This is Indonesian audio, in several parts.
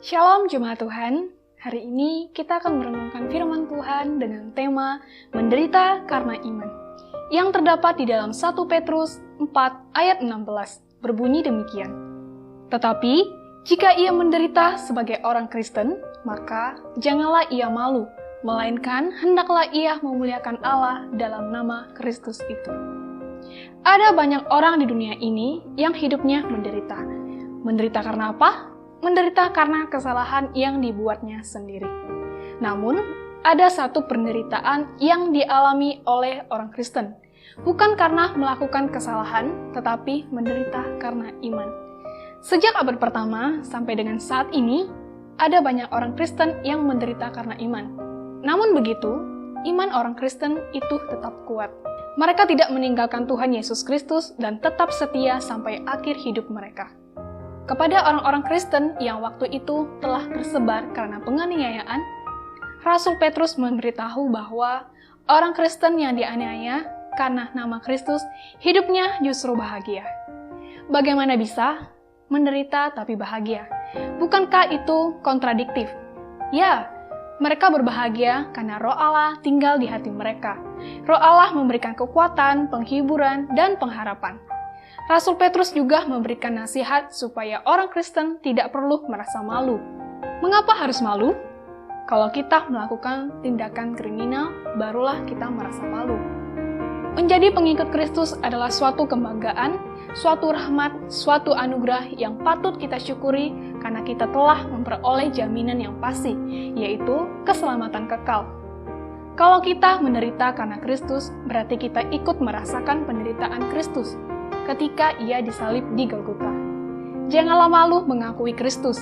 Shalom Jemaat Tuhan, hari ini kita akan merenungkan firman Tuhan dengan tema menderita karena iman, yang terdapat di dalam 1 Petrus 4 ayat 16, berbunyi demikian. Tetapi, jika ia menderita sebagai orang Kristen, maka janganlah ia malu, melainkan hendaklah ia memuliakan Allah dalam nama Kristus itu. Ada banyak orang di dunia ini yang hidupnya menderita. Menderita karena apa? Menderita karena kesalahan yang dibuatnya sendiri. Namun, ada satu penderitaan yang dialami oleh orang Kristen, bukan karena melakukan kesalahan, tetapi menderita karena iman. Sejak abad pertama sampai dengan saat ini, ada banyak orang Kristen yang menderita karena iman. Namun begitu, iman orang Kristen itu tetap kuat. Mereka tidak meninggalkan Tuhan Yesus Kristus dan tetap setia sampai akhir hidup mereka. Kepada orang-orang Kristen yang waktu itu telah tersebar karena penganiayaan, Rasul Petrus memberitahu bahwa orang Kristen yang dianiaya karena nama Kristus, hidupnya justru bahagia. Bagaimana bisa menderita tapi bahagia? Bukankah itu kontradiktif? Ya, mereka berbahagia karena Roh Allah tinggal di hati mereka. Roh Allah memberikan kekuatan, penghiburan, dan pengharapan. Rasul Petrus juga memberikan nasihat supaya orang Kristen tidak perlu merasa malu. Mengapa harus malu? Kalau kita melakukan tindakan kriminal, barulah kita merasa malu. Menjadi pengikut Kristus adalah suatu kebanggaan, suatu rahmat, suatu anugerah yang patut kita syukuri karena kita telah memperoleh jaminan yang pasti, yaitu keselamatan kekal. Kalau kita menderita karena Kristus, berarti kita ikut merasakan penderitaan Kristus ketika ia disalib di Golgota. Janganlah malu mengakui Kristus,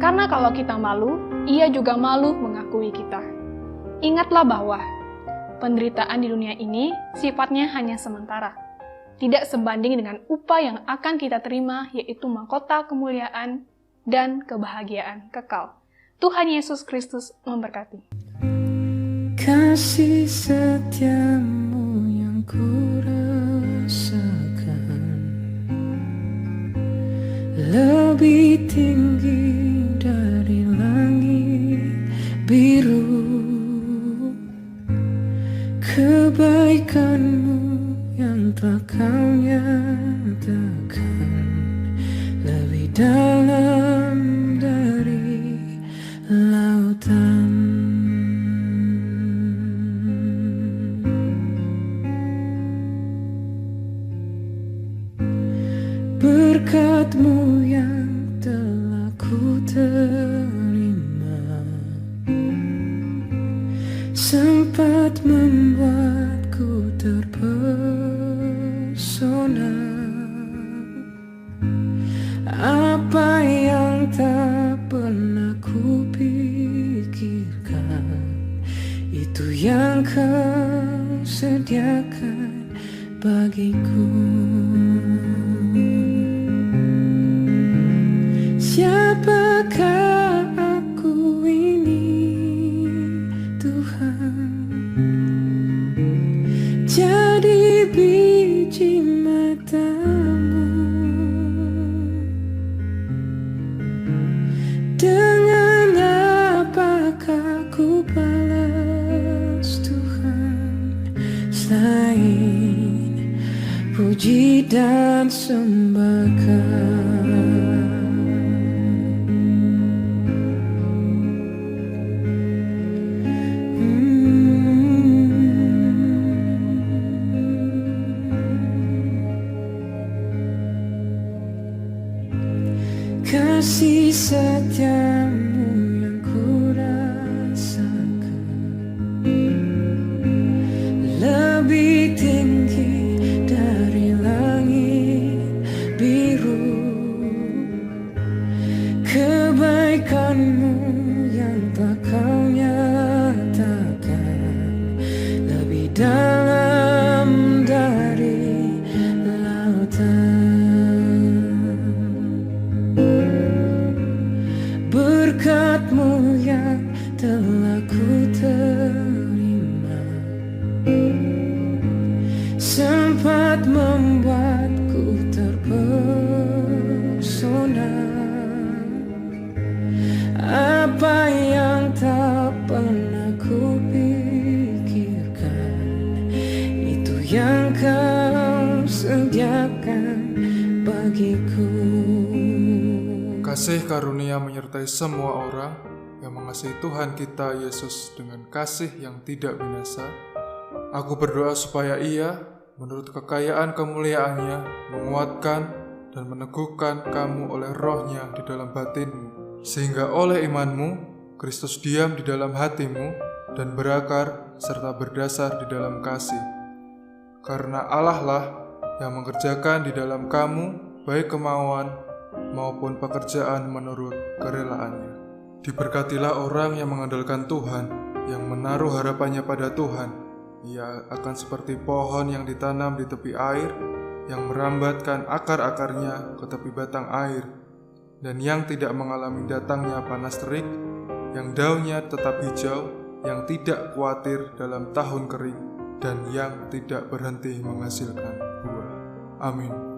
karena kalau kita malu, ia juga malu mengakui kita. Ingatlah bahwa penderitaan di dunia ini sifatnya hanya sementara, tidak sebanding dengan upah yang akan kita terima, yaitu mahkota kemuliaan dan kebahagiaan kekal. Tuhan Yesus Kristus memberkati. Kasih setiamu yang kurasakan lebih tinggi dari langit biru. Kebaikanmu yang telah kau nyatakan lebih dalam dari lautan. Berkat-Mu yang telah ku terima sempat membuatku terpesona. Apa yang tak pernah ku pikirkan, itu yang Kau sediakan bagiku. Siapakah aku ini, Tuhan? Jadi biji mata-Mu. Dengan apakah ku balas, Tuhan, selain puji dan sembahkan? Kasih setiamu yang kurasakan lebih tinggi dari langit Kasih karunia menyertai semua orang yang mengasihi Tuhan kita Yesus dengan kasih yang tidak binasa. Aku berdoa supaya Ia, menurut kekayaan kemuliaannya, menguatkan dan meneguhkan kamu oleh roh-Nya di dalam batinmu, sehingga oleh imanmu, Kristus diam di dalam hatimu dan berakar serta berdasar di dalam kasih. Karena Allah lah yang mengerjakan di dalam kamu baik kemauan maupun pekerjaan menurut kerelaannya. Diberkatilah orang yang mengandalkan Tuhan, yang menaruh harapannya pada Tuhan. Ia akan seperti pohon yang ditanam di tepi air, yang merambatkan akar-akarnya ke tepi batang air, dan yang tidak mengalami datangnya panas terik, yang daunnya tetap hijau, yang tidak khawatir dalam tahun kering, dan yang tidak berhenti menghasilkan buah. Amin.